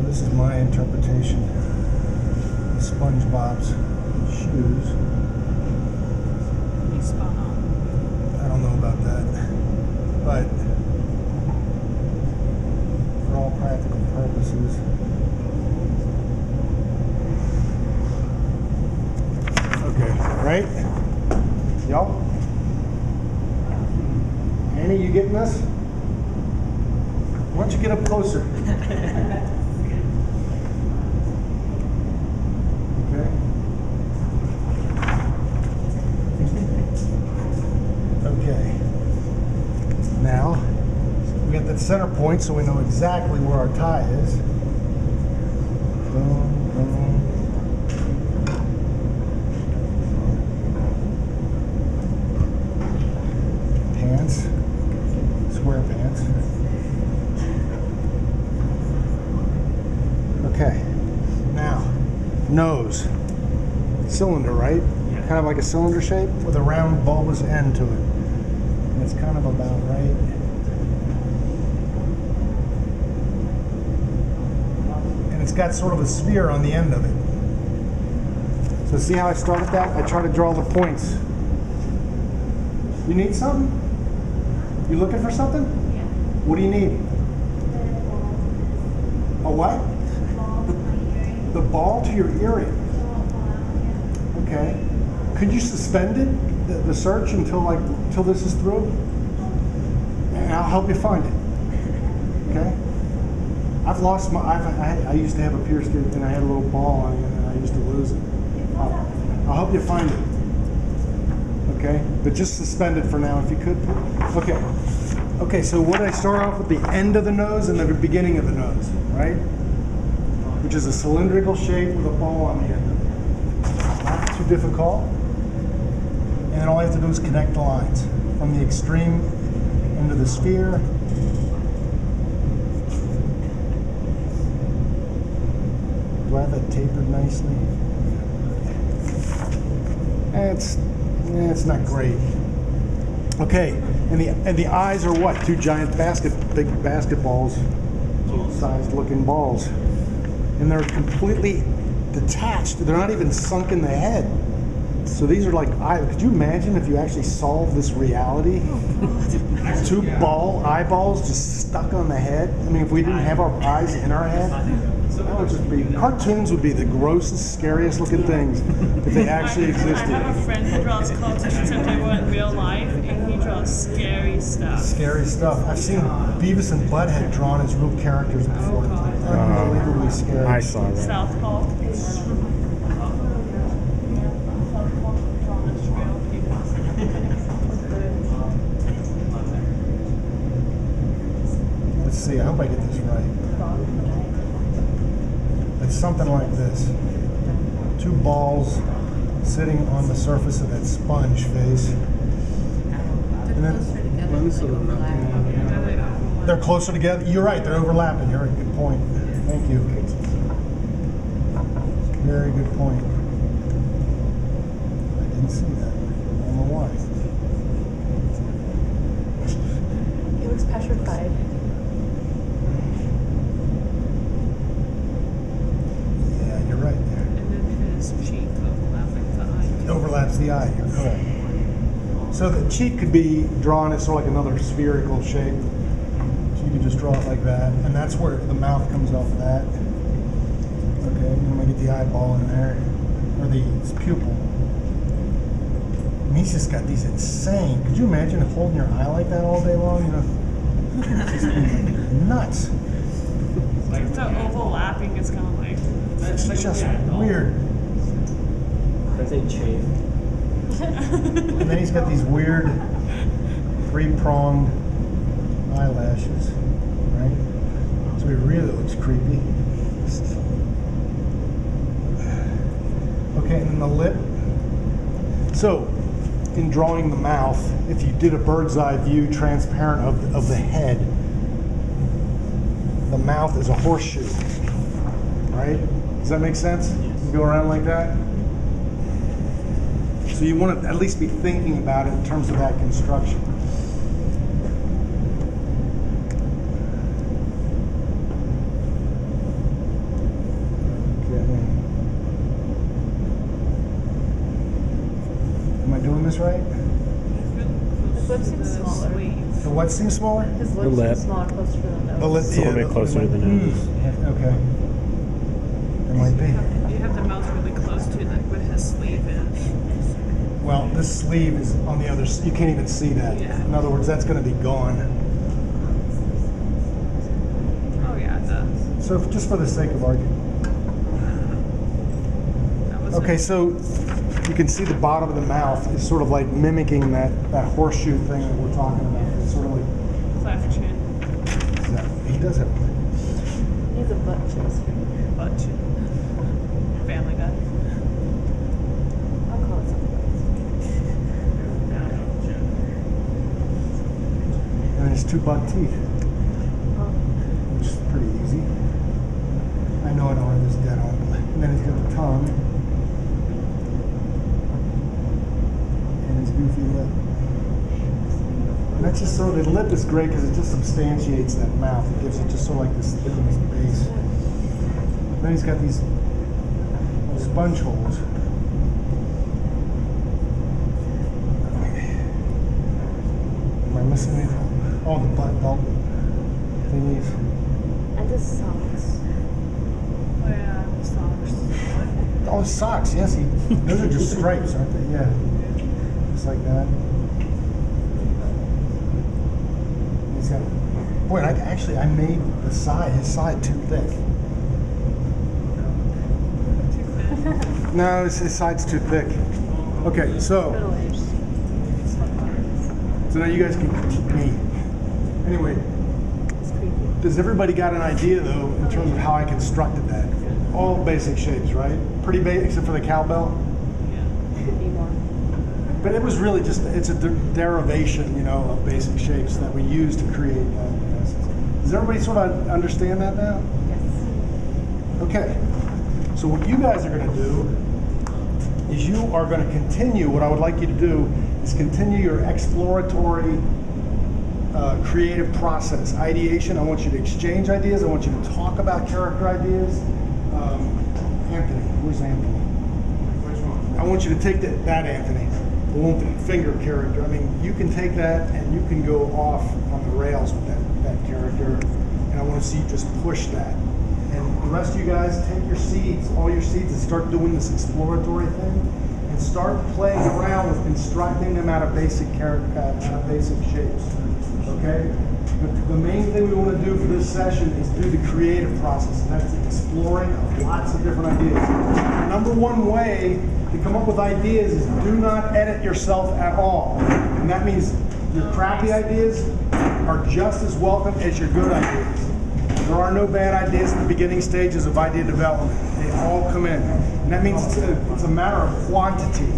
So this is my interpretation of SpongeBob's shoes. He's spot on. I don't know about that, but for all practical purposes, okay, right? Y'all? Annie, you getting this? Why don't you get up closer? Okay. Okay. Now, we got that center point so we know exactly where our tie is. Boom, boom. Pants. Square pants. Okay. Now, nose. Cylinder, right? Yeah. Kind of like a cylinder shape with a round bulbous end to it. And it's kind of about right. And it's got sort of a sphere on the end of it. So see how I start with that? I try to draw the points. You need something? You looking for something? Yeah. What do you need? A what? The ball to your earring. Okay. Could you suspend it, the search, until this is through? And I'll help you find it. Okay. I've lost my. I used to have a pierced ear, and I had a little ball on it, and I used to lose it. I'll help you find it. Okay, but just suspend it for now if you could. Okay. Okay. So what I start off with the end of the nose and the beginning of the nose, right? Which is a cylindrical shape with a ball on the end of it. Not too difficult. And then all I have to do is connect the lines from the extreme end of the sphere. Do I have that tapered nicely? It's not great. Okay, and the eyes are what? Two giant big basketballs, sized looking balls. And they're completely detached. They're not even sunk in the head. So these are like eyes. Could you imagine if you actually solved this reality? Two eyeballs just stuck on the head. I mean, if we didn't have our eyes in our head, that would just be. Cartoons would be the grossest, scariest looking things if they actually existed. I have a friend who draws cartoons and they were in real life, and he draws scary stuff. Scary stuff. I've seen Beavis and Butthead drawn as real characters before. It's like unbelievably scary. I saw that. Southpaw. Let's see. I hope I get this right. It's something like this. Two balls sitting on the surface of that sponge face. And then they're closer together. You're right, they're overlapping. You're right, good point. Thank you. Very good point. I didn't see that. I don't know why. He looks petrified. Yeah, you're right there. And then his cheek overlapping the eye. It overlaps the eye, you're correct. So the cheek could be drawn as sort of like another spherical shape. So you could just draw it like that. And that's where the mouth comes off of that. Okay, and we get the eyeball in there. Or the pupil. And he's just got these insane. Could you imagine holding your eye like that all day long? You know, it's just nuts. Like the overlapping is kind of like. It's just weird. I think chafe. And then he's got these weird three-pronged eyelashes, right? So he really looks creepy. Okay, and then the lip. So, in drawing the mouth, if you did a bird's eye view transparent of the head, the mouth is a horseshoe, right? Does that make sense? You go around like that? So you want to at least be thinking about it in terms of that construction. this right? His lip seems smaller. The what seems smaller? His The lips lip. seem smaller, closer to the nose. The lip, It's a little bit closer to the nose. Okay. It might be. You have the mouth really close to what his sleeve is. Well, this sleeve is on the other. You can't even see that. Yeah. In other words, that's going to be gone. Oh yeah, it does. So, just for the sake of argument. That was Okay, it. so you can see the bottom of the mouth is sort of like mimicking that horseshoe thing that we're talking about. It's sort of like Cleft chin, he does have. He's a butt chaser. butt chin. Family Guy. I'll call it something And there's 2 buck teeth, else. Oh, which is pretty easy. I know I don't have this dead on, but and then he's got the tongue and his goofy lip. And that's just so the lip is great because it just substantiates that mouth. It gives it just sort of like this thickness base. And then he's got these little sponge holes. Am I missing anything? Oh, the butt belt thingies. and his socks. Oh yeah, the socks. Oh, socks. Yes, those are just stripes, aren't they? Yeah, just like that. He's got. Boy, I made his side too thick. Too thin. No, his side's too thick. Okay, so Middle-aged. now you guys can critique me. Anyway, It's creepy. does everybody got an idea though in terms of how I constructed that? All basic shapes, right? Pretty basic, except for the cowbell. Yeah. Could be more. But it was really just, it's a derivation, you know, of basic shapes that we use to create masses. Does everybody sort of understand that now? Yes. Okay. So what you guys are going to do is you are going to continue, what I would like you to do is continue your exploratory creative process. Ideation, I want you to exchange ideas. I want you to talk about character ideas. Anthony, where's Anthony? Which one? I want you to take that Anthony, the one finger character. I mean, you can take that and you can go off on the rails with that character, and I want to see you just push that. And the rest of you guys, take your seeds, all your seeds, and start doing this exploratory thing, and start playing around with constructing them out of basic shapes. Okay? But the main thing we want to do for this session is do the creative process, and that's exploring lots of different ideas. The number one way to come up with ideas is do not edit yourself at all. And that means your crappy ideas are just as welcome as your good ideas. There are no bad ideas in the beginning stages of idea development. They all come in. And that means it's a matter of quantity.